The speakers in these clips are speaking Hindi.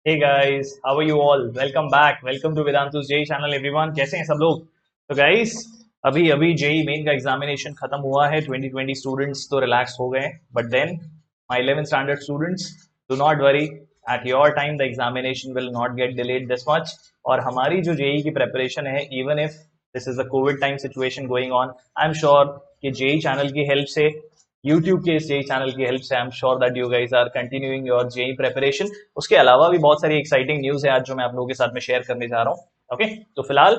Hey guys, how are you all? Welcome back. Welcome to Vedantu's JEE channel everyone. कैसे हैं सब लोग? तो guys, अभी अभी JEE मेन का एग्जामिनेशन खत्म हुआ है. 2020 स्टूडेंट्स तो रिलैक्स हो गए. But then my 11th standard students, do not worry. At your time the examination will not get delayed this much. और हमारी जो JEE की प्रिपरेशन है, even if this is a COVID time situation going on, I'm sure कि JEE चैनल की हेल्प से यूट्यूब के इस जेई चैनल की हेल्प से I am sure that you guys are continuing your JEE preparation. उसके अलावा भी बहुत सारी एक्साइटिंग न्यूज है आज जो मैं आप लोगों के साथ में शेयर करने जा रहा हूँ. ओके, तो फिलहाल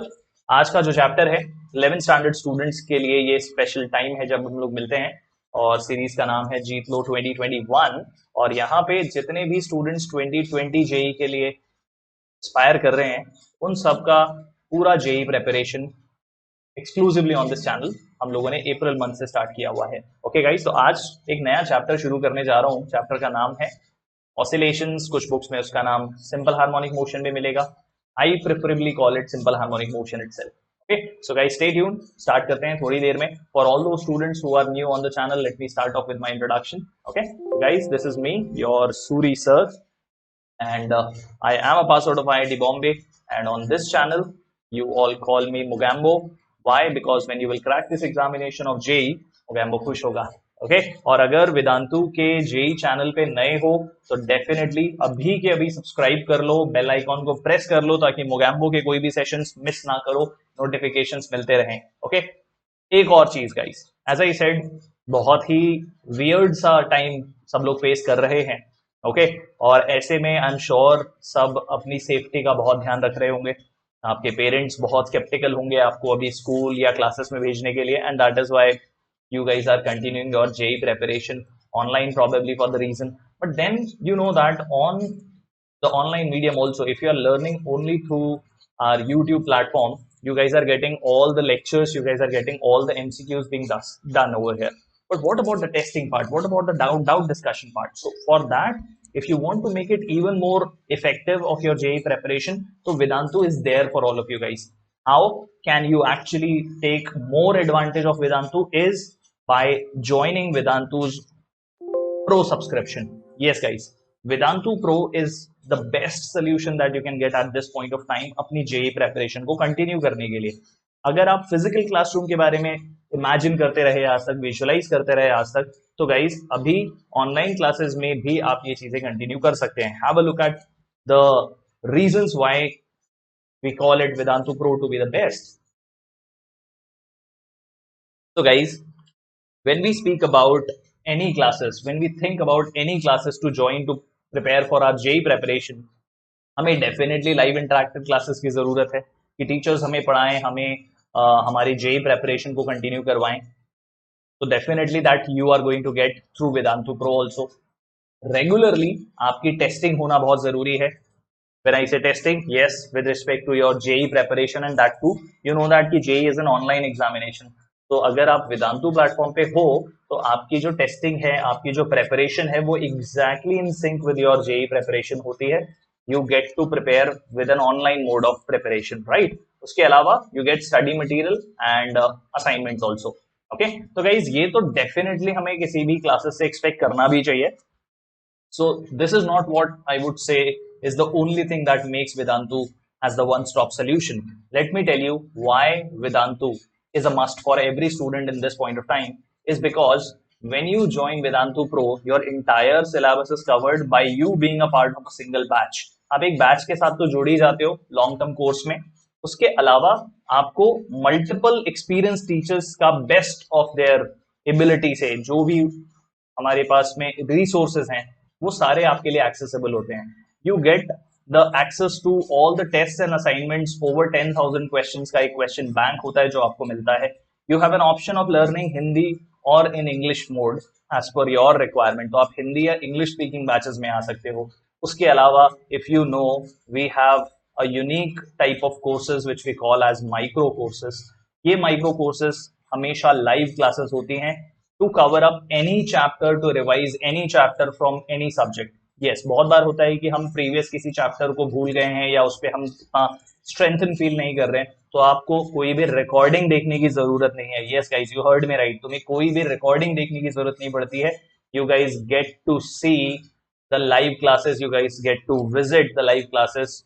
आज का जो चैप्टर है 11th स्टैंडर्ड स्टूडेंट्स के लिए ये स्पेशल टाइम है जब हम लोग मिलते हैं. और सीरीज का नाम है जीत लो 2021. और यहाँ पे जितने भी स्टूडेंट्स 2020 जेई के लिए इंस्पायर कर रहे हैं उन सब का पूरा JEE preparation exclusively on this channel हम लोगों ने अप्रैल मंथ से स्टार्ट किया हुआ है. ओके गाइस, तो आज एक नया चैप्टर शुरू करने जा रहा हूँ. चैप्टर का नाम है ऑसिलेशंस. कुछ बुक्स में उसका नाम सिंपल हार्मोनिक मोशन भी मिलेगा. I preferably call it simple harmonic motion itself. Okay, so guys stay tuned. Start करते हैं थोड़ी देर में. For all those students who are new on the channel, let me start off with my introduction. Okay guys, this is me your Suri sir and I am a passer of IIT Bombay, and on this channel you all call me Mugambo. Why? Because when you will crack this examination of JEE, Mugambo खुश होगा. ओके, और अगर वेदांतु के जेई चैनल पे नए हो तो डेफिनेटली अभी के अभी सब्सक्राइब कर लो, बेल आइकॉन को प्रेस कर लो ताकि मुगैम्बो के कोई भी सेशंस मिस ना करो, नोटिफिकेशंस मिलते रहें. ओके, एक और चीज गाइस, एज आई सेड, बहुत ही वियर्ड सा टाइम सब लोग फेस कर रहे हैं. ओके, और ऐसे में आई एम श्योर सब अपनी सेफ्टी का बहुत ध्यान रख रहे होंगे. आपके पेरेंट्स बहुत स्केप्टिकल होंगे आपको अभी स्कूल या क्लासेस में भेजने के लिए, and that is why you guys are continuing your JEE preparation online probably for the reason. But then you know that on the online medium also, if you are learning only through our YouTube platform, you guys are getting all the lectures, you guys are getting all the MCQs being done over here. But what about the testing part? What about the doubt discussion part? So for that, if you want to make it even more effective of your JEE preparation, so Vedantu is there for all of you guys. How can you actually take more advantage of Vedantu is by joining Vedantu's Pro subscription. Yes guys, Vedantu Pro is the best solution that you can get at this point of time अपनी जेई प्रेपरेशन को कंटिन्यू करने के लिए. अगर आप फिजिकल क्लासरूम के बारे में इमेजिन करते रहे आज तक, विजुअलाइज करते रहे आज तक, तो गाइज अभी ऑनलाइन क्लासेस में भी आप ये चीजें कंटिन्यू कर सकते हैं. Have a look at the reasons why we call it Vedantu Pro to be the best. So guys, when we speak about any classes, when we think about any classes to join to prepare for our JEE preparation, हमें डेफिनेटली लाइव इंटरेक्टिव क्लासेस की जरूरत है कि टीचर्स हमें पढ़ाएं, हमें हमारी जेई प्रेपरेशन को कंटिन्यू करवाएं. तो definitely that you are going to get through Vedantu pro also. Regularly आपकी टेस्टिंग होना बहुत जरूरी है. When I say testing, yes, with respect to your JEE preparation, and that too, you know that कि JEE is an online examination. तो अगर आप वेदांतु प्लेटफॉर्म पे हो तो आपकी जो टेस्टिंग है, आपकी जो प्रेपरेशन है, वो exactly in sync with your JEE preparation होती है. You get to prepare with an online mode of preparation, right. उसके अलावा you get study material and assignments also. Okay, तो गाइज ये तो डेफिनेटली हमें किसी भी क्लासेस से एक्सपेक्ट करना भी चाहिए. So this is not what I would say is the only thing that makes Vedantu as the one-stop solution. Let me tell you why Vedantu is a must for every student in this point of time is because when you join Vedantu Pro, your entire syllabus is covered by you being a part of a single batch. आप एक बैच के साथ तो जुड़ ही जाते हो लॉन्ग टर्म कोर्स में. उसके अलावा आपको मल्टीपल एक्सपीरियंस टीचर्स का बेस्ट ऑफ देयर एबिलिटी से जो भी हमारे पास में रिसोर्सेज हैं वो सारे आपके लिए एक्सेसिबल होते हैं. You get the access to all the test and assignments. Over 10,000 questions का एक क्वेश्चन बैंक होता है जो आपको मिलता है. You have an option of learning Hindi और in English mode as per your requirement. तो आप हिंदी या इंग्लिश स्पीकिंग बैचेस में आ सकते हो. उसके अलावा if you know, we have a unique type of courses which we call as micro courses. ये माइक्रो कोर्सेज हमेशा लाइव क्लासेस होती हैं to cover up any chapter, to revise any chapter from any subject. Yes, बहुत बार होता है कि हम प्रीवियस किसी चैप्टर को भूल गए हैं या उस पर हम स्ट्रेंथन फील नहीं कर रहे हैं, तो आपको कोई भी रिकॉर्डिंग देखने की जरूरत नहीं है. Yes guys, you heard me right. तुम्हें कोई भी रिकॉर्डिंग देखने की जरूरत नहीं पड़ती है. You guys get to see the live classes, you guys get to visit the live classes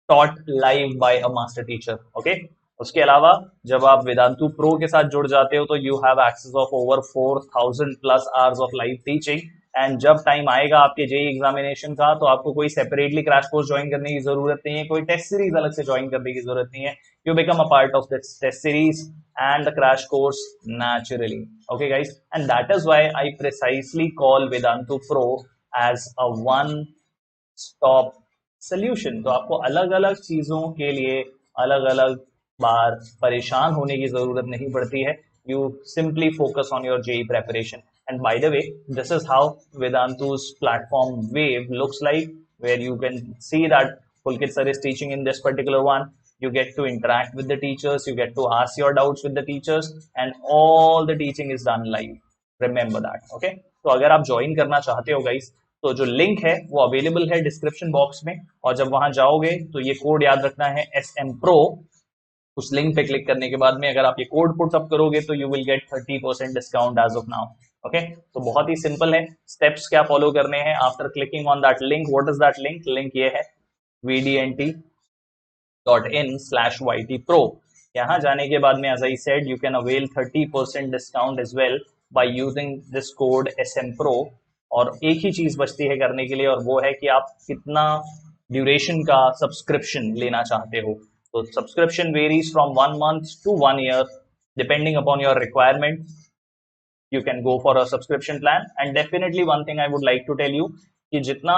taught live by a master teacher. Okay, उसके अलावा जब आप वेदांतु प्रो के साथ जुड़ जाते हो तो you have access of over 4000 plus hours of live teaching. And जब टाइम आएगा आपके जेई एग्जामिनेशन का तो आपको कोई सेपरेटली क्रैश कोर्स ज्वाइन करने की जरूरत नहीं है, कोई टेस्ट सीरीज अलग से ज्वाइन करने की जरूरत नहीं है। You become a part of this test series and the crash course naturally. Okay guys, and that is why I precisely call Vedantu Pro as a one stop solution. तो आपको अलग अलग चीजों के लिए अलग अलग बार परेशान होने की जरूरत नहीं पड़ती है। You simply focus on your JEE preparation. And by the way, this is how Vedantu's platform Wave looks like, where you can see that Pulkit sir is teaching in this particular one. You get to interact with the teachers, you get to ask your doubts with the teachers, and all the teaching is done live. Remember that, okay? तो अगर आप ज्वाइन करना चाहते हो गाइस, तो जो लिंक है वो अवेलेबल है डिस्क्रिप्शन बॉक्स में, और जब वहां जाओगे तो ये कोड याद रखना है SM Pro। उस लिंक पे क्लिक करने के बाद में अगर आप ये कोड पुट अप करोगे तो you will get 30% discount as of now. Okay, तो बहुत ही सिंपल है, स्टेप्स क्या फॉलो करने हैं after clicking on that link. What is that link? Link ये है vdnt.in/ytpro। यहाँ जाने के बाद में, as I said, you can avail 30% discount as well by using this code SMPro। और एक ही चीज बचती है करने के लिए, और वो है कि आप कितना ड्यूरेशन का सब्सक्रिप्शन लेना चाहते हो। तो subscription varies from 1 month to 1 year depending upon your requirement. You can go for a subscription plan, and definitely one thing I would like to tell you कि जितना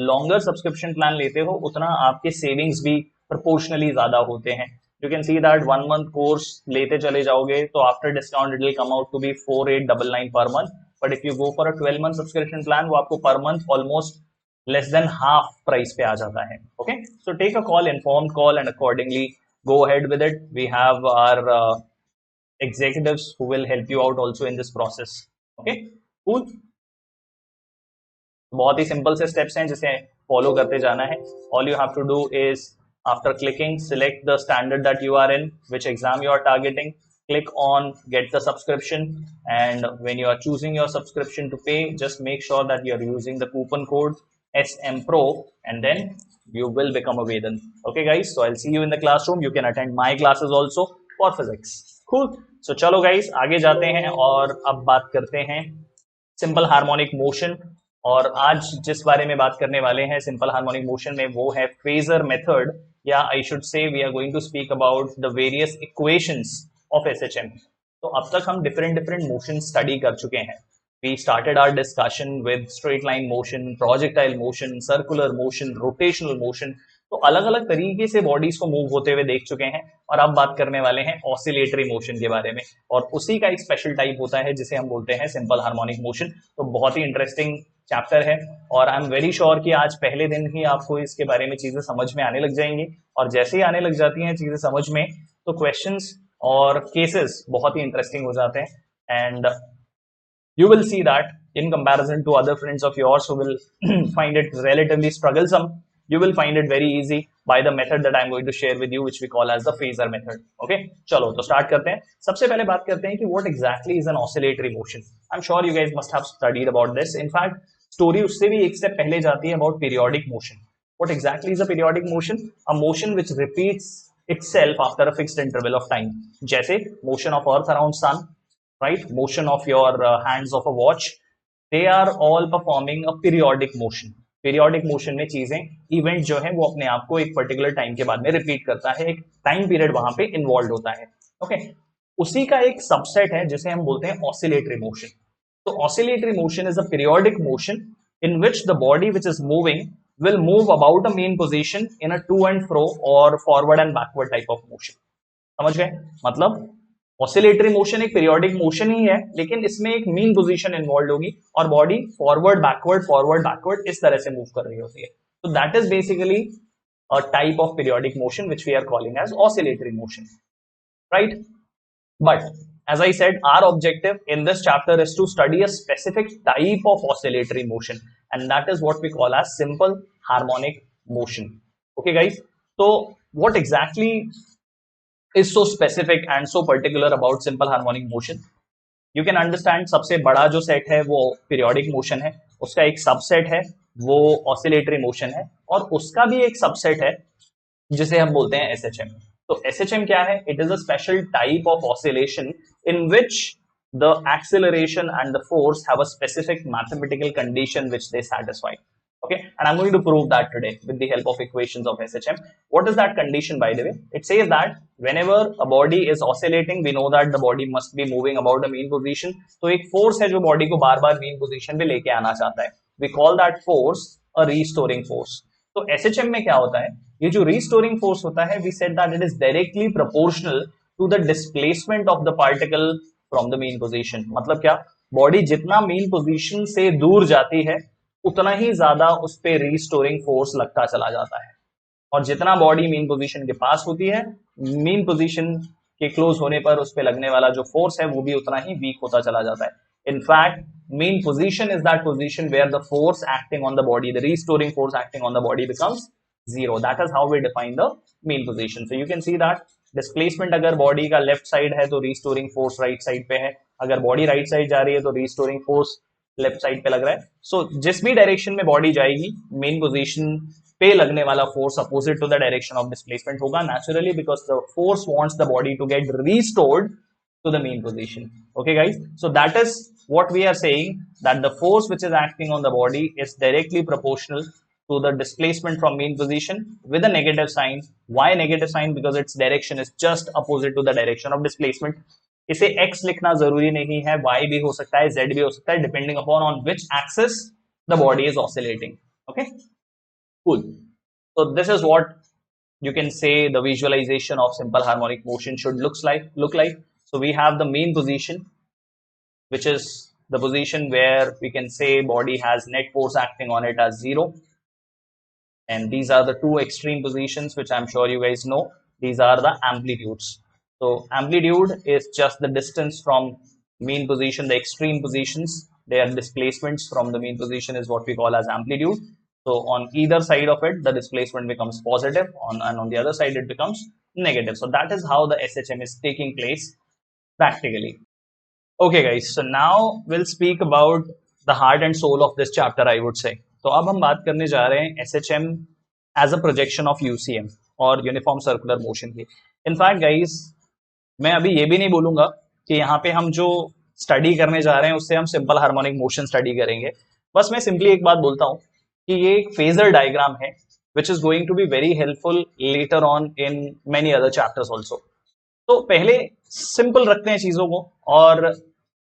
लॉन्गर सब्सक्रिप्शन प्लान लेते हो उतना आपके सेविंग्स भी प्रोपोर्शनली ज्यादा होते हैं। You can see that 1 month course लेते चले जाओगे तो after discount it will come out to be 4899 per month, but if you go for a 12 month subscription plan वो आपको per month almost less than half price पे आ जाता है। Okay, so take a call, informed call, and accordingly go ahead with it. We have our executives who will help you out also in this process. Okay, cool. बहुत ही सिंपल से स्टेप्स हैं जिसे फॉलो करते जाना है। All you have to do is after clicking select the standard that you are in, which exam you are targeting, click on get the subscription, and when you are choosing your subscription to pay, just make sure that you are using the coupon code SMPro, and then you will become a Vedant. Okay guys, so I'll see you in the classroom. You can attend my classes also for physics. Cool. So चलो guys आगे जाते हैं और अब बात करते हैं सिंपल हार्मोनिक मोशन। और आज जिस बारे में बात करने वाले हैं सिंपल हार्मोनिक मोशन में वो है फेजर मेथड, या I should say we are going to speak about the various equations of SHM। तो अब तक हम डिफरेंट मोशन स्टडी कर चुके हैं। We started our discussion with straight line motion, projectile motion, circular motion, rotational motion। तो अलग अलग तरीके से बॉडीज को मूव होते हुए देख चुके हैं, और अब बात करने वाले हैं ऑसिलेटरी मोशन के बारे में, और उसी का एक स्पेशल टाइप होता है जिसे हम बोलते हैं सिंपल हार्मोनिक मोशन। तो बहुत ही इंटरेस्टिंग चैप्टर है, और आई एम वेरी श्योर कि आज पहले दिन ही आपको इसके बारे में चीजें समझ में आने लग जाएंगी, और जैसे ही आने लग जाती हैं चीजें समझ में तो क्वेश्चंस और केसेस बहुत ही इंटरेस्टिंग हो जाते हैं। And you will see that in comparison to other friends of yours who will find it relatively strugglesome, you will find it very easy by the method that I'm going to share with you, which we call as the phasor method. Okay, चलो तो start करते हैं। सबसे पहले बात करते हैं कि what exactly is an oscillatory motion. I'm sure you guys must have studied about this. In fact, story उससे भी एक step पहले जाती है about periodic motion. What exactly is a periodic motion? A motion which repeats itself after a fixed interval of time. जैसे motion of Earth around Sun, right? Motion of your hands of a watch, they are all performing a periodic motion. Periodic motion में चीजें इवेंट जो है वो अपने आप को एक पर्टिकुलर टाइम के बाद में रिपीट करता है, एक टाइम पीरियड वहां पे इन्वॉल्व होता है। ओके, उसी का एक सबसेट है जिसे हम बोलते हैं ऑसिलेटरी मोशन। तो oscillatory motion is a periodic motion in which the body which is moving will move about a main position in a to and fro or forward and backward type of motion. समझ गए? मतलब ऑसिलेटरी मोशन एक पीरियोडिक मोशन ही है, लेकिन इसमें एक मीन पोजीशन इन्वॉल्व होगी और बॉडी फॉरवर्ड बैकवर्ड इस तरह से मूव कर रही होती है। तो that is basically a type of periodic motion which we are calling as oscillatory motion, right? But as I said, our objective in this chapter is to study a specific type of oscillatory motion, and that is what we call as simple harmonic motion. Okay guys, so what exactly is so specific and so particular about simple harmonic motion? You can understand सबसे बड़ा जो सेट है वो periodic motion है, उसका एक सबसेट है वो ऑसिलेटरी मोशन है, और उसका भी एक सबसेट है जिसे हम बोलते हैं SHM। तो SHM क्या है? It is a special type of oscillation in which the acceleration and the force have a specific mathematical condition which they satisfy. Okay, and I'm going to prove that today with the help of equations of SHM. What is that condition, by the way? It says that whenever a body is oscillating, we know that the body must be moving about the mean position. तो एक force है जो body को बार बार mean position पे लेके आना चाहता है. We call that force a restoring force. तो SHM में क्या होता है? ये जो restoring force होता है, we said that it is directly proportional to the displacement of the particle from the mean position. मतलब क्या? बॉडी जितना मीन पोजीशन से दूर जाती है उतना ही ज्यादा उस पे रीस्टोरिंग फोर्स लगता चला जाता है, और जितना बॉडी मीन पोजीशन के पास होती है, मीन पोजीशन के क्लोज होने पर उस पे लगने वाला जो फोर्स है वो भी उतना ही वीक होता चला जाता है। In fact, mean position is that position where the force acting on the body, the restoring force acting on the body becomes zero. That is how we define the mean position. So you can see that displacement अगर body का left side है तो restoring force right side पे है, अगर body right side जा रही है तो restoring force left side पे लग रहा है। So जिस भी direction में body जाएगी, mean position पे लगने वाला force opposite to the direction of displacement होगा naturally, because the force wants the body to get restored to the mean position. Okay guys, so that is what we are saying, that the force which is acting on the body is directly proportional to the displacement from mean position with a negative sign. Why negative sign? Because its direction is just opposite to the direction of displacement. इसे x लिखना जरूरी नहीं है, y भी हो सकता है, z भी हो सकता है, depending upon on which axis the body is oscillating. Okay, cool. So this is what you can say the visualization of simple harmonic motion should look like. So we have the mean position, which is the position where we can say body has net force acting on it as 0. And these are the two extreme positions, which I'm sure you guys know. These are the amplitudes. So amplitude is just the distance from mean position, the extreme positions, their displacements from the mean position is what we call as amplitude. So on either side of it, the displacement becomes positive, and on the other side, it becomes negative. So that is how the SHM is taking place practically. Okay guys, so now we'll speak about the heart and soul of this chapter, I would say. तो अब हम बात करने जा रहे हैं SHM as a projection of UCM और यूनिफॉर्म सर्कुलर मोशन की। इनफैक्ट गाइस, मैं अभी ये भी नहीं बोलूंगा कि यहाँ पे हम जो स्टडी करने जा रहे हैं उससे हम सिंपल हार्मोनिक मोशन स्टडी करेंगे। बस मैं सिंपली एक बात बोलता हूँ कि ये एक फेजर डायग्राम है which is going to be very helpful later on in many other chapters also. तो पहले सिंपल रखते हैं चीजों को और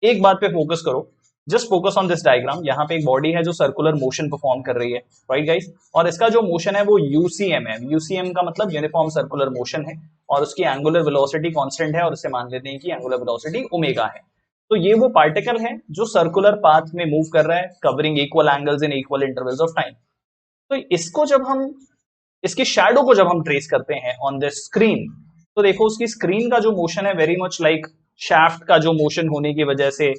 एक बात पे फोकस करो, just focus on this diagram. यहाँ पे एक बॉडी है जो सर्कुलर मोशन परफॉर्म कर रही है, राइट गाइस, और इसका जो मोशन है वो यूसीएम है। यूसीएम का मतलब यूनिफॉर्म सर्कुलर मोशन है, और उसकी एंगुलर वेलोसिटी कांस्टेंट है, और इससे मान लेते हैं कि एंगुलर वेलोसिटी ओमेगा है। तो ये वो पार्टिकल है जो सर्कुलर पाथ में मूव कर रहा है, covering equal angles in equal intervals of time. तो इसको जब हम, इसकी शैडो को जब हम ट्रेस करते हैं ऑन द स्क्रीन, तो देखो उसकी स्क्रीन का जो मोशन है वेरी मच लाइक शाफ्ट का जो मोशन होने की वजह से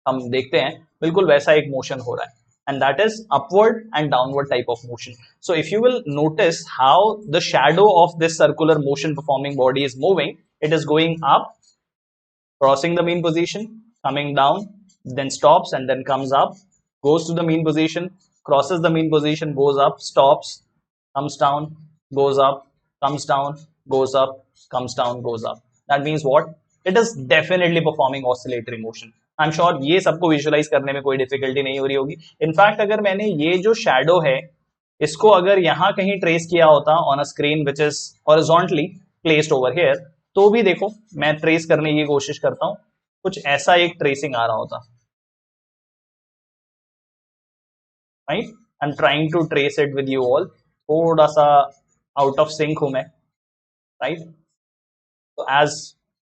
हम देखते हैं, बिल्कुल वैसा एक मोशन हो रहा है, and that is upward and downward type of motion. So if you will notice how the shadow of this circular motion performing body is moving, it is going up, crossing the mean position, coming down, then stops and then comes up, goes to the mean position, crosses the mean position, goes up, stops, comes down, goes up, comes down, goes up, comes down, goes up. That means what? It is definitely performing oscillatory motion. I'm sure ये सबको विजुअलाइज करने में कोई डिफिकल्टी नहीं हो रही होगी। इनफैक्ट अगर मैंने ये जो शैडो है इसको अगर यहाँ कहीं ट्रेस किया होता on a screen which is horizontally placed over here, तो भी देखो मैं ट्रेस करने की कोशिश करता हूँ, कुछ ऐसा एक ट्रेसिंग आ रहा होता, right. I am trying to trace it with you all, थोड़ा सा आउट ऑफ सिंक हूं मैं, right? So as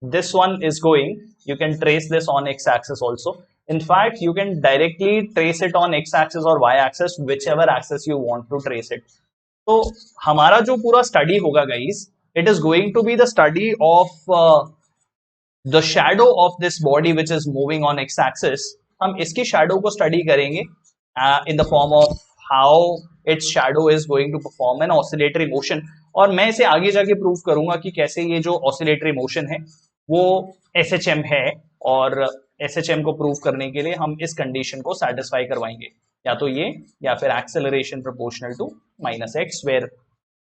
this one is going, you can trace this on x-axis also. In fact, you can directly trace it on x-axis or y-axis, whichever axis you want to trace it. तो हमारा जो पूरा स्टडी होगा guys, it is going to be the study of the shadow of this body which is moving on x-axis. हम इसकी shadow को study करेंगे in the form of how its shadow is going to perform an oscillatory motion, और मैं इसे आगे जाके प्रूव करूंगा कि कैसे ये जो oscillatory motion है वो SHM है, और SHM को प्रूव करने के लिए हम इस कंडीशन को सेटिस्फाई करवाएंगे, या तो ये या फिर acceleration proportional to -x where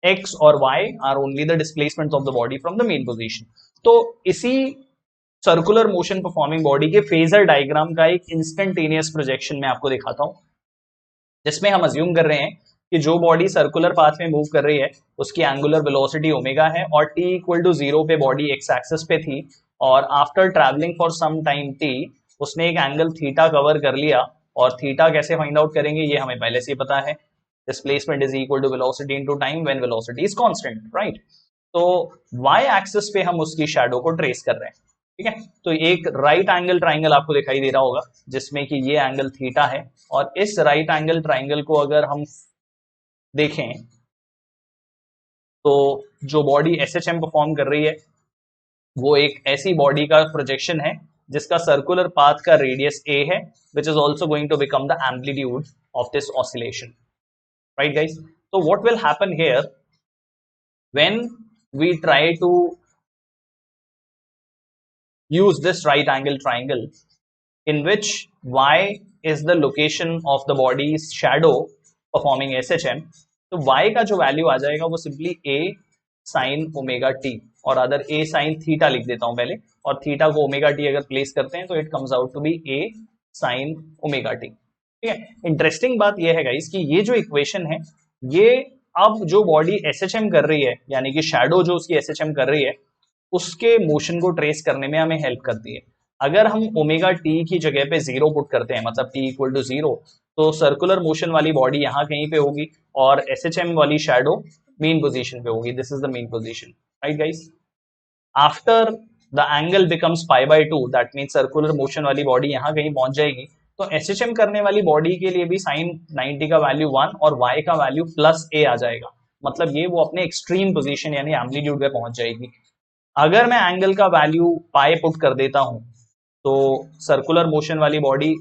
x और y are only the displacement of the body from the mean position. तो इसी सर्कुलर मोशन परफॉर्मिंग बॉडी के फेजर डायग्राम का एक इंस्टेंटेनियस प्रोजेक्शन में आपको दिखाता हूं, जिसमें हम अज्यूम कर रहे हैं कि जो बॉडी सर्कुलर पाथ में मूव कर रही है उसकी एंगुलर वेलोसिटी ओमेगा है और t इक्वल टू 0 पे बॉडी एक्स एक्सिस पे थी, और after travelling for some time t उसने एक एंगल थीटा कवर कर लिया, और थीटा कैसे फाइंड आउट करेंगे ये हमें पहले से ही पता है, displacement is equal to velocity into time when velocity is constant, right. तो y एक्सिस पे हम उसकी शैडो को ट्रेस कर रहे हैं, ठीक है। तो एक राइट एंगल ट्राइंगल आपको दिखाई दे रहा होगा जिसमें कि ये एंगल थीटा है, और इस राइट एंगल ट्राइंगल को अगर हम देखें तो जो बॉडी SHM परफॉर्म कर रही है वो एक ऐसी बॉडी का प्रोजेक्शन है जिसका सर्कुलर पाथ का रेडियस a है, which is also going to become the amplitude of this oscillation, right guys. तो what will happen here when we try to use this right angle triangle in which y is the location of the body's shadow performing SHM, तो y का जो वैल्यू आ जाएगा वो simply a sin omega t, और अदर a sin थीटा लिख देता हूं पहले, और थीटा को ओमेगा t अगर प्लेस करते हैं तो it comes out to be a sin omega t, ठीक है। इंटरेस्टिंग बात ये है गाइस कि ये जो इक्वेशन है ये अब जो बॉडी SHM कर रही है, यानी कि शैडो जो उसकी SHM कर रही है उसके मोशन को ट्रेस करने में हमें हेल्प करती है। अगर हम ओमेगा टी की जगह पे 0 पुट करते हैं, मतलब t इक्वल टू 0, तो सर्कुलर मोशन वाली बॉडी यहाँ कहीं पे होगी और SHM वाली शैडो मेन पोजीशन पे होगी, this is the mean position, right guys. After the angle becomes pi by 2, that mean circular motion वाली बॉडी यहाँ कहीं पहुंच जाएगी, तो SHM करने वाली बॉडी के लिए भी साइन 90 का वैल्यू 1 और y का वैल्यू प्लस a आ जाएगा, मतलब ये वो अपने एक्सट्रीम पोजीशन यानी एम्पलीट्यूड पे पहुंच जाएगी। अगर मैं एंगल का वैल्यू पाई पुट कर देता हूं तो सर्कुलर मोशन वाली बॉडी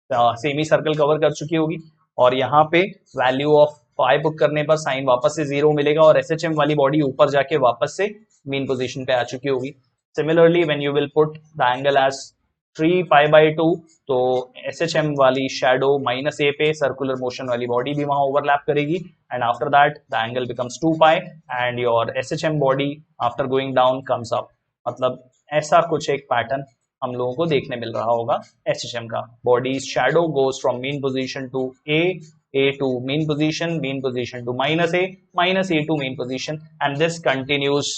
सेमी सर्कल कवर कर चुकी होगी, और यहाँ पे वैल्यू ऑफ पाई पुट करने पर साइन वापस से 0 मिलेगा, और SHM वाली बॉडी ऊपर जाके वापस से मेन पोजीशन पे आ चुकी होगी। Similarly when you will put the angle as 3 pi by 2, तो SHM वाली शैडो -a पे सर्कुलर मोशन वाली बॉडी भी वहां ओवरलैप करेगी, and after that the angle becomes 2 pi and your SHM body after going down comes up. मतलब ऐसा कुछ एक पैटर्न हम लोगों को देखने मिल रहा होगा SHM का। Body shadow goes from mean position to a to main position to -a to main position, and this continues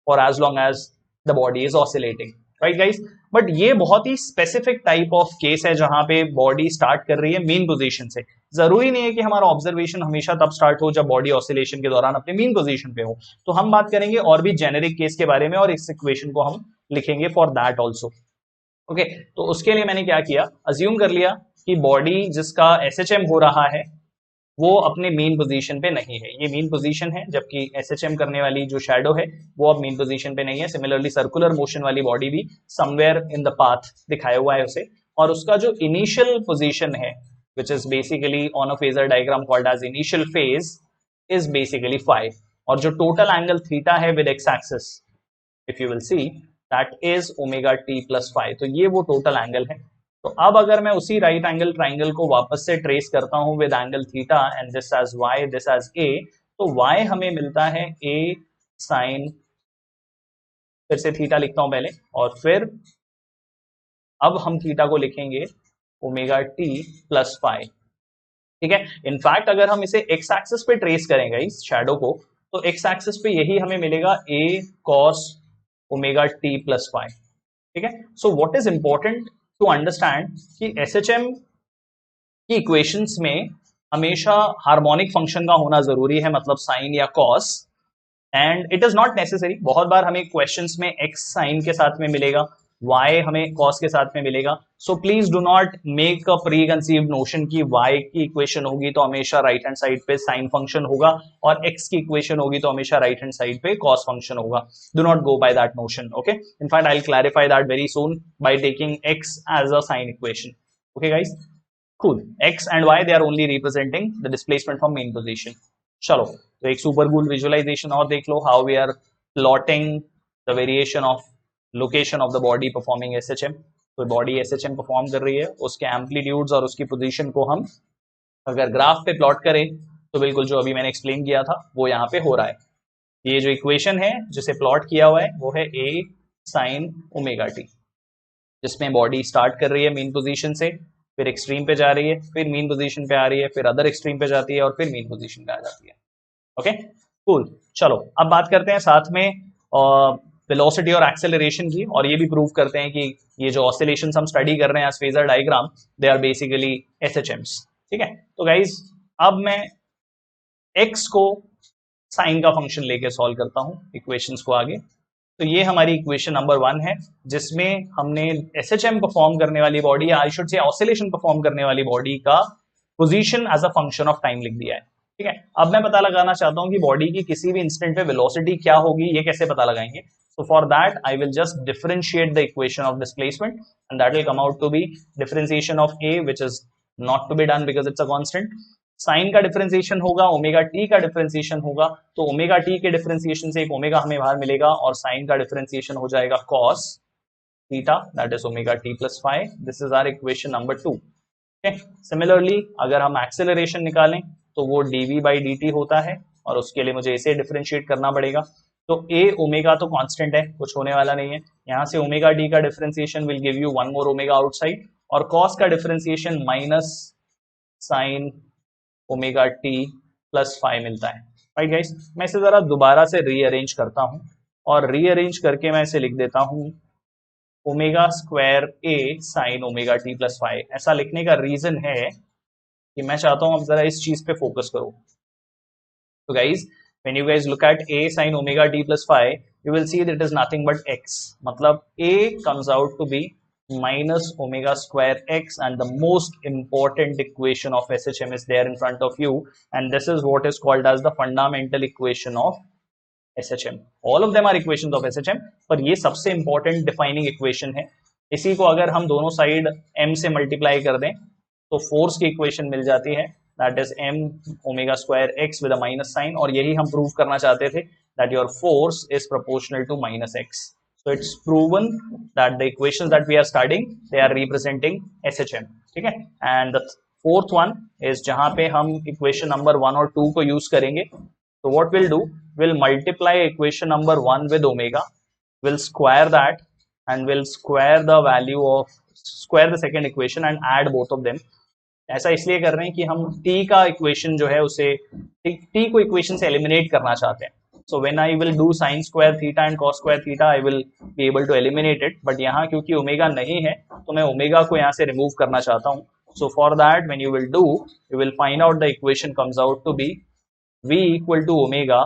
for as long as the body is oscillating, right guys। But ये बहुत ही स्पेसिफिक टाइप ऑफ केस है जहां पे बॉडी स्टार्ट कर रही है मेन पोजीशन से। जरूरी नहीं है कि हमारा ऑब्जर्वेशन हमेशा तब स्टार्ट हो जब बॉडी ऑसिलेशन के दौरान अपने मेन पोजीशन पे हो। तो हम बात करेंगे और भी जेनेरिक केस के बारे में, और इस इक्वेशन को हम लिखेंगे फॉर दैट ऑल्सो, ओके। तो उसके लिए मैंने क्या किया, अज्यूम कर लिया कि बॉडी जिसका SHM हो रहा है वो अपने मेन पोजीशन पे नहीं है, ये मेन पोजीशन है, जबकि SHM करने वाली जो शैडो है वो अब मेन पोजीशन पे नहीं है। सिमिलरली सर्कुलर मोशन वाली बॉडी भी समवेयर इन द पाथ दिखाया हुआ है उसे, और उसका जो इनिशियल पोजीशन है which is basically on a phasor diagram called as initial phase is basically phi, और जो टोटल एंगल थीटा है with x axis if you will see that is omega t plus phi, तो ये वो टोटल एंगल है। तो अब अगर मैं उसी राइट एंगल ट्राइंगल को वापस से ट्रेस करता हूं with angle theta and this as y this as a, तो y हमें मिलता है a साइन, फिर से थीटा लिखता हूं पहले, और फिर अब हम थीटा को लिखेंगे ओमेगा t प्लस फाई, ठीक है। इनफैक्ट अगर हम इसे x एक्सिस पे ट्रेस करेंगे इस शैडो को, तो x एक्सिस पे यही हमें मिलेगा a cos omega t plus phi, ठीक है। So what is important to understand कि SHM की इक्वेशंस में हमेशा हार्मोनिक फंक्शन का होना जरूरी है, मतलब साइन या cos, and it is not necessary. बहुत बार हमें क्वेश्चंस में x साइन के साथ में मिलेगा, y हमें कॉस के साथ में मिलेगा। So please do not make a preconceived notion कि y की इक्वेशन होगी तो हमेशा राइट हैंड साइड पे साइन फंक्शन होगा, और x की इक्वेशन होगी तो हमेशा राइट हैंड साइड पे कॉस फंक्शन होगा। Do not go by that notion, okay. In fact I will clarify that very soon by taking x as a sine equation, okay guys. cool, x and y they are only representing the displacement from main position। चलो तो एक सुपर कूल विजुअलाइजेशन और देख लो, how we are plotting the variation of location of the body performing SHM. तो बॉडी एसएचएम परफॉर्म कर रही है, उसके एम्पलीट्यूड्स और उसकी पोजीशन को हम अगर ग्राफ पे प्लॉट करें तो बिल्कुल जो अभी मैंने एक्सप्लेन किया था वो यहाँ पे हो रहा है। ये जो इक्वेशन है जिसे प्लॉट किया हुआ है वो है ए साइन ओमेगा टी, जिसमें बॉडी स्टार्ट कर रही है मीन पोजीशन से, फिर एक्सट्रीम पे जा रही है, फिर मीन पोजीशन पे आ रही है, फिर अदर एक्सट्रीम पे जाती है और फिर मीन पोजीशन पे आ जाती है। Okay cool. चलो अब बात करते हैं साथ में वेलोसिटी और एक्सेलरेशन की, और ये भी प्रूव करते हैं कि ये जो ऑसिलेशंस हम स्टडी कर रहे हैं as phasor diagram, they are basically SHMs. ठीक है, तो गाइज अब मैं x को साइन का फंक्शन लेके सॉल्व करता हूं इक्वेशंस को आगे। तो ये हमारी इक्वेशन नंबर 1 है, जिसमें हमने एसएचएम परफॉर्म करने वाली body, I should say oscillation perform करने वाली बॉडी का position as a function of time लिख दिया है। ठीक है, अब मैं पता लगाना चाहता हूं कि बॉडी की किसी भी इंस्टेंट पे वेलोसिटी क्या होगी, ये कैसे पता लगाएंगे। So for that I will just differentiate the equation of displacement, and that will come out to be differentiation of A, which is not to be done because it's a constant. Sine का डिफरेंशिएशन होगा, ओमेगा टी का डिफरेंशिएशन होगा, तो ओमेगा टी के डिफरेंशिएशन से एक ओमेगा हमें बाहर मिलेगा और साइन का डिफरेंशिएशन हो जाएगा cos theta, that is omega T plus five. This is our equation number 2। Similarly अगर हम एक्सेलरेशन निकालें तो वो dv बाई dt होता है, और उसके लिए मुझे इसे डिफरेंशिएट करना पड़ेगा। तो a ओमेगा तो कांस्टेंट है, कुछ होने वाला नहीं है, यहाँ से ओमेगा डी का differentiation will give you one more omega outside, और cos का differentiation minus sign omega T plus five मिलता है। राइट गाइस, मैं इसे जरा दोबारा से रीअरेंज करता हूँ, और रीअरेंज करके मैं इसे लिख देता हूँ omega square A sine omega T plus five. ऐसा लिखने का रीजन है कि मैं चाहता हूँ अब जरा इस चीज पे फोकस करो। तो guys when you guys look at a sin omega t plus phi, you will see that it is nothing but x, मतलब a comes out to be minus omega square x, and the most important equation of SHM is there in front of you, and this is what is called as the fundamental equation of SHM. All of them are equations of SHM, पर ये सबसे important defining equation है। इसी को अगर हम दोनों साइड m से मल्टीप्लाई कर दें तो फोर्स की इक्वेशन मिल जाती है, that is m omega square x with a minus sign, और यही हम प्रूव करना चाहते थे that your force is proportional to minus x. So it's proven that the equations that we are studying, they are representing SHM. ठीक है, and the fourth one is जहां पे हम equation number 1 और 2 को यूज करेंगे। तो what we'll do, we'll multiply equation number 1 with omega, we'll square that, and we'll square the value of square the second equation and add both of them. ऐसा इसलिए कर रहे हैं कि हम t का इक्वेशन जो है उसे t को इक्वेशन से एलिमिनेट करना चाहते हैं। So when I will do sine square theta and cos square theta, I will be able to eliminate it, but यहाँ क्योंकि ओमेगा नहीं है तो मैं ओमेगा को यहाँ से रिमूव करना चाहता हूँ। So for that when you will do, you will find out the equation comes out to be v equal to omega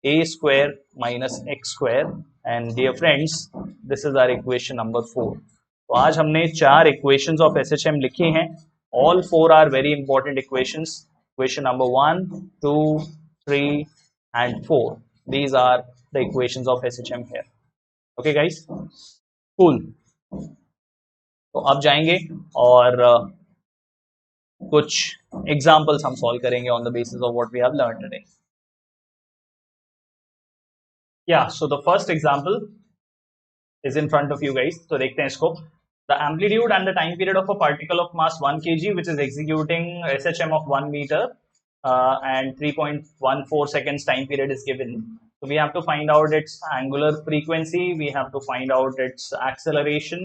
a square minus x square, and dear friends this is our equation number 4। तो आज हमने 4 इक्वेशंस ऑफ SHM लिखी हैं। All 4 are very important equations. Equation number 1, 2, 3, and 4. These are the equations of SHM here. Okay, guys? Cool. तो अब जाएंगे और कुछ examples हम solve करेंगे on the basis of what we have learned today. Yeah, so the first example is in front of you guys. तो देखते हैं इसको। The amplitude and the time period of a particle of mass 1 kg which is executing SHM of 1 meter and 3.14 seconds time period is given. So we have to find out its angular frequency, we have to find out its acceleration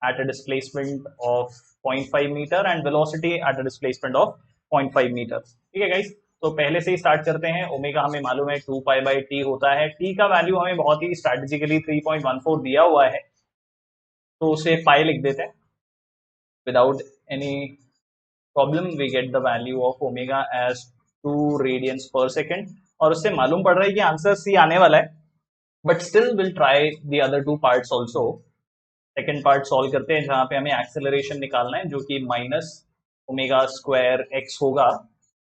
at a displacement of 0.5 meter and velocity at a displacement of 0.5 meter. ठीक है guys, तो पहले से ही स्टार्ट करते हैं। ओमेगा हमें मालूम है 2 पाई बाई टी होता है, टी का वैल्यू हमें बहुत ही स्ट्रेटेजिकली 3.14 दिया हुआ है, तो उसे पाई लिख देते हैं। Without any problem we get the value of omega as 2 radians per second, और उससे मालूम पड़ रहा है कि आंसर सी आने वाला है, but still will try the other 2 parts also. Second part solve करते हैं जहां पे हमें एक्सेलरेशन निकालना है, जो कि माइनस ओमेगा स्क्वायर एक्स होगा।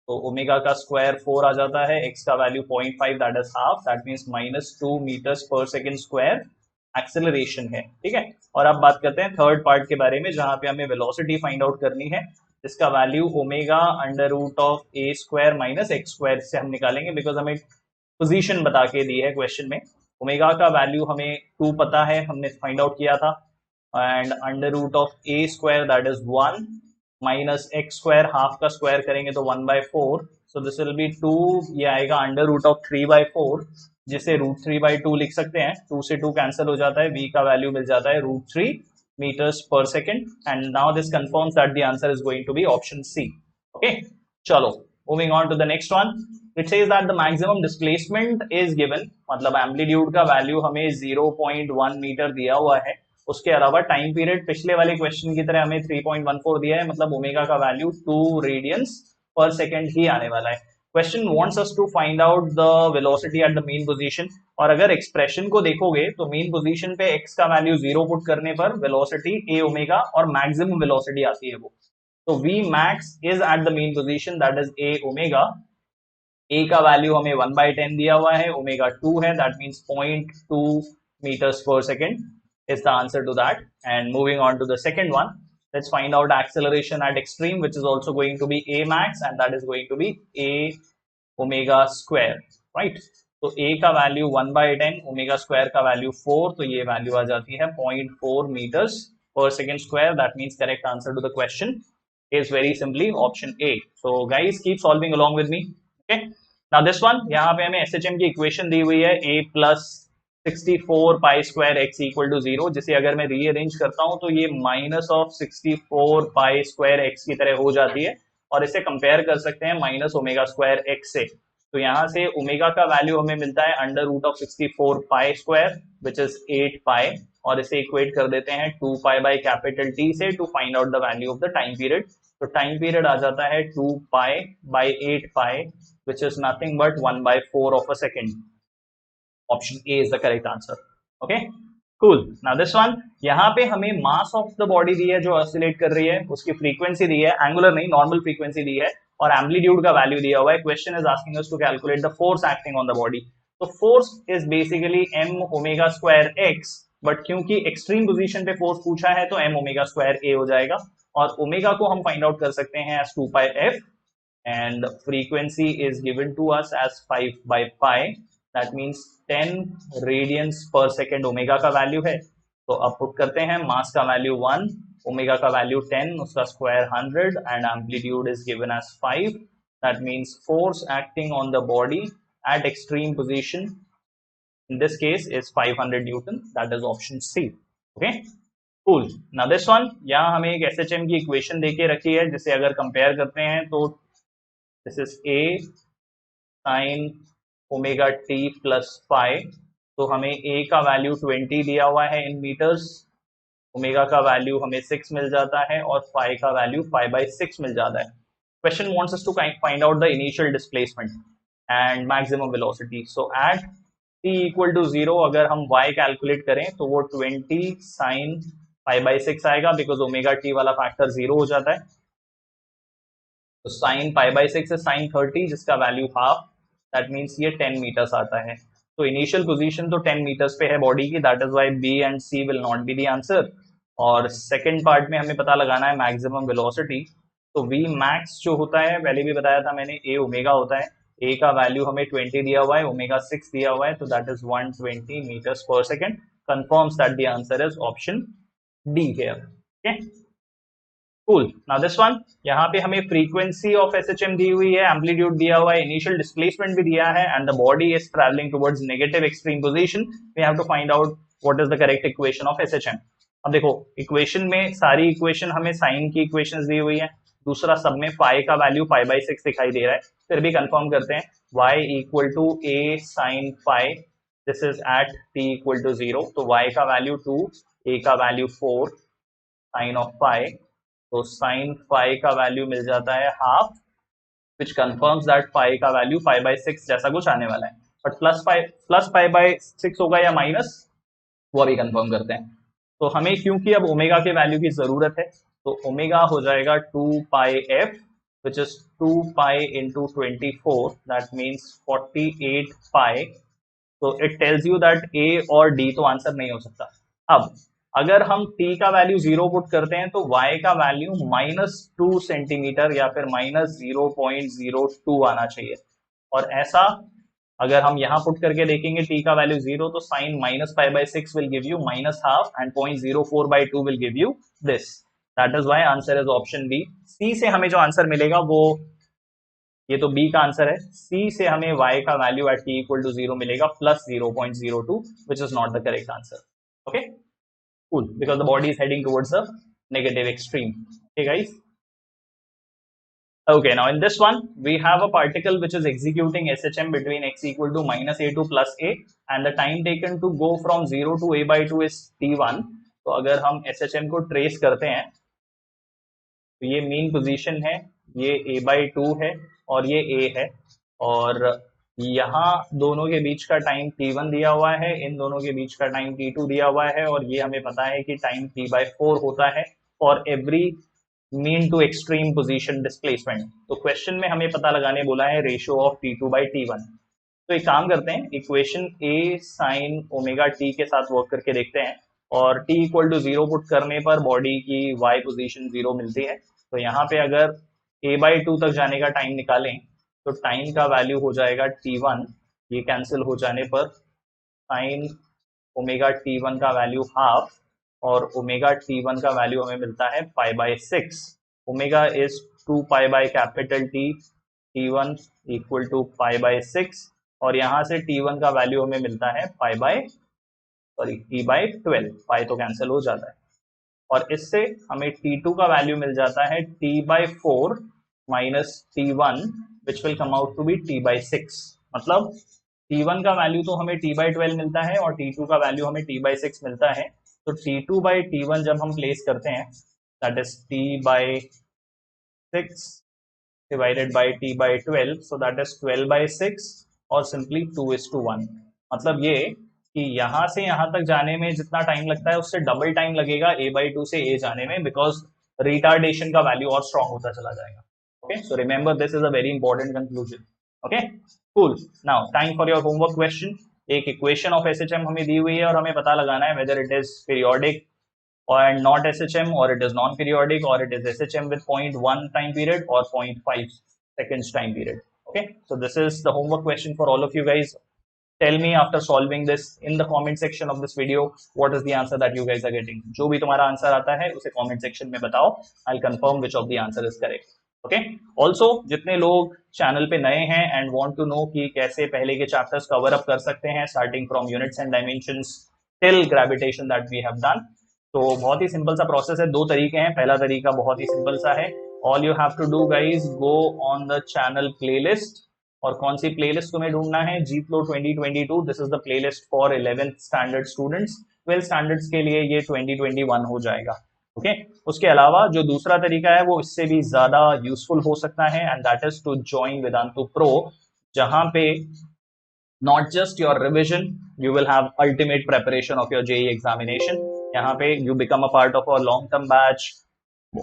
तो ओमेगा का स्क्वायर 4 आ जाता है, एक्स का value 0.5 that is half, that means minus 2 metres per second square acceleration है। ठीक है, और अब बात करते हैं थर्ड पार्ट के बारे में जहां पे हमें वेलोसिटी फाइंड आउट करनी है, जिसका value omega under root of a square minus x square से हम निकालेंगे, बिकॉज हमें पोजीशन बता के दी है क्वेश्चन में। ओमेगा का वैल्यू हमें 2 पता है, हमने फाइंड आउट किया था, and under root of a square that is 1 minus x square, half का स्क्वायर करेंगे तो 1/4, सो दिस विल बी 2, ये आएगा अंडर रूट ऑफ 3/4, जिसे √3/2 लिख सकते हैं, 2 से 2 कैंसिल हो जाता है, v का वैल्यू मिल जाता है √3 meters per second, and now this confirms that the answer is going to be option C. Okay, chalo, moving on to the next one. It says that the maximum displacement is given, मतलब एम्पलीट्यूड का वैल्यू हमें 0.1 मीटर दिया हुआ है, उसके अलावा टाइम पीरियड पिछले वाले क्वेश्चन की तरह हमें 3.14 दिया है, मतलब ओमेगा का वैल्यू 2 रेडियंस पर सेकेंड ही आने वाला है। Question wants us to find out the velocity at the mean position, और अगर एक्सप्रेशन को देखोगे तो मीन पोजीशन पे x का वैल्यू 0 पुट करने पर वेलोसिटी a ओमेगा और मैक्सिमम वेलोसिटी आती है वो, तो v max is at the mean position that is a omega, a का वैल्यू हमें 1/10 दिया हुआ है, ओमेगा 2 है, that means 0.2 meters per second is the answer to that. And moving on to the second one, let's find out acceleration at extreme, which is also going to be a max, and that is going to be a omega square, right? तो a का वैल्यू 1/10, ओमेगा स्क्वायर का वैल्यू 4, तो ये वैल्यू आ जाती है 0.4 meters per second square. That means correct answer to the question is very simply option A. So guys, keep solving along with me. Okay, now this one, यहाँ पे हमें SHM की इक्वेशन दी हुई है a plus 64 pi square x equal to 0, जिसे अगर मैं रीअरेंज करता हूँ तो ये minus of 64 pi square x की तरह हो जाती है, और इसे कंपेयर कर सकते हैं माइनस ओमेगा स्क्वायर x से। तो यहाँ से ओमेगा का वैल्यू हमें मिलता है under root of 64 pi square which is 8 pi, और इसे इक्वेट कर देते हैं 2 पाई बाई कैपिटल T से to find out the value of the time period. तो टाइम पीरियड आ जाता है 2 pi by 8 pi which is nothing but 1/4 of a second. Option A is the correct answer. Okay, cool. Now this one, यहाँ पे हमें मास ऑफ द बॉडी दी है जो ऑसिलेट कर रही है, उसकी फ्रीक्वेंसी दी है, एंगुलर नहीं नॉर्मल फ्रीक्वेंसी दी है, और एम्पलीट्यूड का वैल्यू दिया हुआ है। Question is asking us to calculate the force acting on the body. तो force is basically m omega square x, but क्योंकि एक्सट्रीम पोजीशन पे फोर्स पूछा है तो m ओमेगा स्क्वायर a हो जाएगा, और ओमेगा को हम फाइंड आउट कर सकते हैं as 2 pi f, and frequency is given to us as 5 by pi, that means 10 radians per second omega का वैल्यू है। तो अब पुट करते हैं, मास का वैल्यू 1, ओमेगा का वैल्यू 10, उसका square 100, and amplitude is given as 5, that means force acting on the body at extreme position in this case is 500 Newton, that is option C. Okay, cool. Now this one, यहाँ हमें एक SHM की इक्वेशन देके रखी है, जिसे अगर कंपेयर करते हैं तो this is a sin omega t plus pi, तो हमें a का वैल्यू 20 दिया हुआ है इन मीटर्स, ओमेगा का वैल्यू हमें 6 मिल जाता है, और पाई का वैल्यू 5/6 मिल जाता है। Question wants us to find out the initial displacement and maximum velocity. So at t equal to 0 अगर हम y कैलकुलेट करें तो वो 20 sin 5/6 आएगा, बिकॉज ओमेगा t वाला फैक्टर 0 हो जाता है। तो साइन π/6 है साइन 30, जिसका वैल्यू हाफ, दैट मींस ये 10 मीटर्स आता है। तो इनिशियल पोजीशन तो 10 मीटर्स पे है बॉडी की, that is why B and C will not be the answer. और सेकंड पार्ट में हमें पता लगाना है मैक्सिमम वेलोसिटी। तो वी मैक्स जो होता है, पहले भी बताया था मैंने, ए ओमेगा होता है, ए का वैल्यू हमें 20 दिया हुआ है, ओमेगा 6 दिया हुआ है, तो that is 120 metres per second, confirms that the answer is option D here. Okay, cool. Now this one, यहाँ पे हमें फ्रीक्वेंसी ऑफ SHM दी हुई है, एम्पलीट्यूड दिया हुआ है, इनिशियल डिस्प्लेसमेंट भी दिया है, and the body is travelling towards negative extreme position. We have to find out what is the correct equation of SHM। अब देखो, इक्वेशन में सारी इक्वेशन हमें साइन की इक्वेशंस दी हुई है, दूसरा सब में पाई का वैल्यू 5/6 दिखाई दे रहा है, फिर भी कंफर्म करते हैं, y equal to a sin pi, this is at t equal to 0, तो y का वैल्यू 2, a का वैल्यू 4 साइन ऑफ पाई, तो साइन पाई का वैल्यू मिल जाता है half, which confirms that pi का वैल्यू 5/6 जैसा कुछ आने वाला है। बट प्लस 5/6 होगा या माइनस, वो अभी कंफर्म करते हैं। तो हमें क्योंकि अब ओमेगा के वैल्यू की जरूरत है, तो ओमेगा हो जाएगा 2 pi F, which is 2 pi into 24, that means 48 pi. तो it tells you that A और डी तो आंसर नहीं हो सकता। अब अगर हम t का वैल्यू 0 पुट करते हैं तो y का वैल्यू -2 सेंटीमीटर या फिर -0.02 आना चाहिए, और ऐसा अगर हम यहाँ पुट करके देखेंगे t का वैल्यू 0 तो sine minus pi by 6 will give you minus half and 0.04/2 will give you this. That is why answer is option B. C से हमें जो आंसर मिलेगा वो, ये तो बी का आंसर है, सी से हमें y का value at t equal to 0 मिलेगा plus 0.02 which is not the correct answer. Okay, cool, because the body is heading towards the negative extreme. Okay guys. Okay, now in this one we have a particle which is executing SHM between x equal to minus a to plus a and the time taken to go from 0 to a by 2 is t1. तो अगर हम SHM को ट्रेस करते हैं तो ये मेन पोजीशन है, ये a by 2 है और ये a है, और यहाँ दोनों के बीच का टाइम t1 दिया हुआ है, इन दोनों के बीच का टाइम t2 दिया हुआ है, और ये हमें पता है कि टाइम t/4 होता है for every mean to extreme position displacement. तो क्वेश्चन में हमें पता लगाने बोला है रेशियो ऑफ t2/t1. तो एक काम करते हैं, equation a sine omega t के साथ वर्क करके देखते हैं, और t इक्वल टू 0 पुट करने पर बॉडी की y पोजीशन 0 मिलती है. तो यहाँ पे अगर a/2 तक जाने का टाइम निकालें तो टाइम का वैल्यू हो जाएगा t1, ये कैंसिल हो जाने पर साइन ओमेगा t1 का वैल्यू हाफ, और ओमेगा t1 का वैल्यू हमें मिलता है π/6. Omega is 2 pi by capital T, t1 equal to π/6, और यहाँ से t1 का वैल्यू हमें मिलता है t/12. पाई तो कैंसिल हो जाता है, और इससे हमें t2 का वैल्यू मिल जाता है t/4 minus t1 which will come out to be t/6. मतलब t1 का वैल्यू तो हमें t/12 मिलता है और t2 का वैल्यू हमें t/6 मिलता है. तो t2/t1 जब हम प्लेस करते हैं that is t/6 divided by t/12, so that is 12/6 और सिंपली 2:1. मतलब ये कि यहाँ से यहाँ तक जाने में जितना टाइम लगता है उससे डबल टाइम लगेगा a/2 से a जाने में, बिकॉज रिटार्डेशन का वैल्यू और स्ट्रॉन्ग होता चला जाएगा. Okay, so remember this is a very important conclusion. Okay, cool. Now time for your homework question. एक इक्वेशन ऑफ SHM हमें दी हुई है और हमें पता लगाना है whether it is periodic and not SHM, or it is non-periodic, or it is SHM with 0.1 time period or 0.5 seconds time period. Okay, so this is the homework question for all of you guys. Tell me after solving this in the comment section of this video what is the answer that you guys are getting. जो भी तुम्हारा आंसर आता है उसे comment section में बताओ. I'll confirm which of the answer is correct. Okay. Also, जितने लोग चैनल पे नए हैं and want to know कि कैसे पहले के चैप्टर्स कवर अप कर सकते हैं starting from units and dimensions till gravitation that we have done, तो बहुत ही सिंपल सा प्रोसेस है. दो तरीके हैं. पहला तरीका बहुत ही सिंपल सा है. All you have to do guys, go on the channel playlist. और कौन सी प्लेलिस्ट तुम्हें ढूंढना है? GFlow 2022. This is the playlist for 11th standard students. 12th standards के लिए ये 2021 हो जाएगा. ओके, उसके अलावा जो दूसरा तरीका है वो इससे भी ज्यादा यूजफुल हो सकता है, and that is to join Vedantu pro, जहां पे not just your revision, you will have ultimate preparation of your JEE examination. यहाँ पे you become a part of a long-term batch.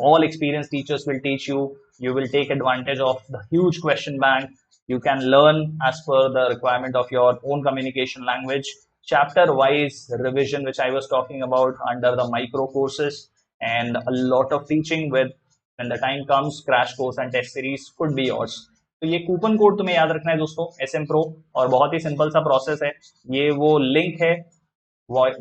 All experienced teachers will teach you. You will take advantage of the huge question bank. You can learn as per the requirement of your own communication language. Chapter-wise revision, which I was talking about under the micro courses, and a lot of teaching with, when the time comes, crash course and test series could be yours. तो ये कूपन कोड तुम्हें याद रखना है दोस्तों, SM Pro, और बहुत ही सिंपल सा प्रोसेस है. ये वो लिंक है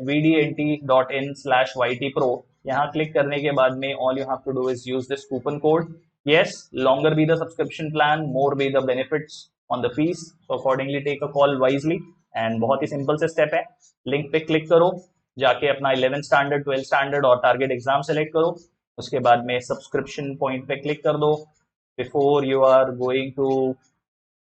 vdnt.in/ytpro. यहाँ क्लिक करने के बाद में all you have to do is use this coupon code. Yes, longer be the subscription plan, more be the benefits on the fees. So accordingly take a call wisely. And बहुत ही सिंपल से स्टेप है. लिंक पे क्लिक करो, जाके अपना 11th स्टैंडर्ड, 12th स्टैंडर्ड और टारगेट एग्जाम सेलेक्ट करो. उसके बाद में सब्सक्रिप्शन पॉइंट पे क्लिक कर दो. Before you are going to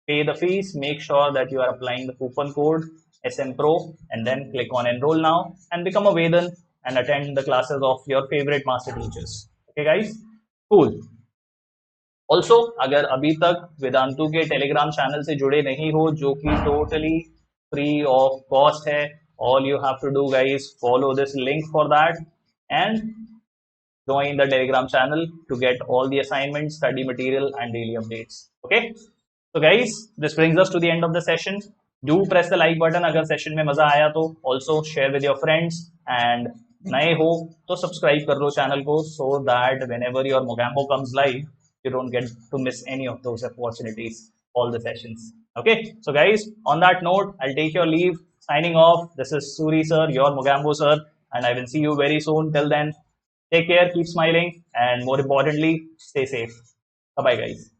pay the fees, make sure that you are applying the coupon code SM Pro, and then click on enroll now and become a Vedan and attend the classes of your favorite master teachers. Okay guys, cool. Also, अगर अभी तक वेदांतु के टेलीग्राम चैनल से जुड़े नहीं हो, जो कि टोटली फ्री ऑफ कॉस्ट है, all you have to do guys, follow this link for that and join the Telegram channel to get all the assignments, study material and daily updates. Okay, so guys, this brings us to the end of the session. Do press the like button अगर सेशन में मजा आया तो. Also share with your friends, and नए हो तो सब्सक्राइब कर लो चैनल को, so that whenever your Mogambo comes live you don't get to miss any of those opportunities. all the sessions. Okay, so guys, on that note, I'll take your leave. Signing off. This is Suri sir, your Mogambo sir, and I will see you very soon. Till then, take care, keep smiling, and more importantly, stay safe. Bye bye, guys.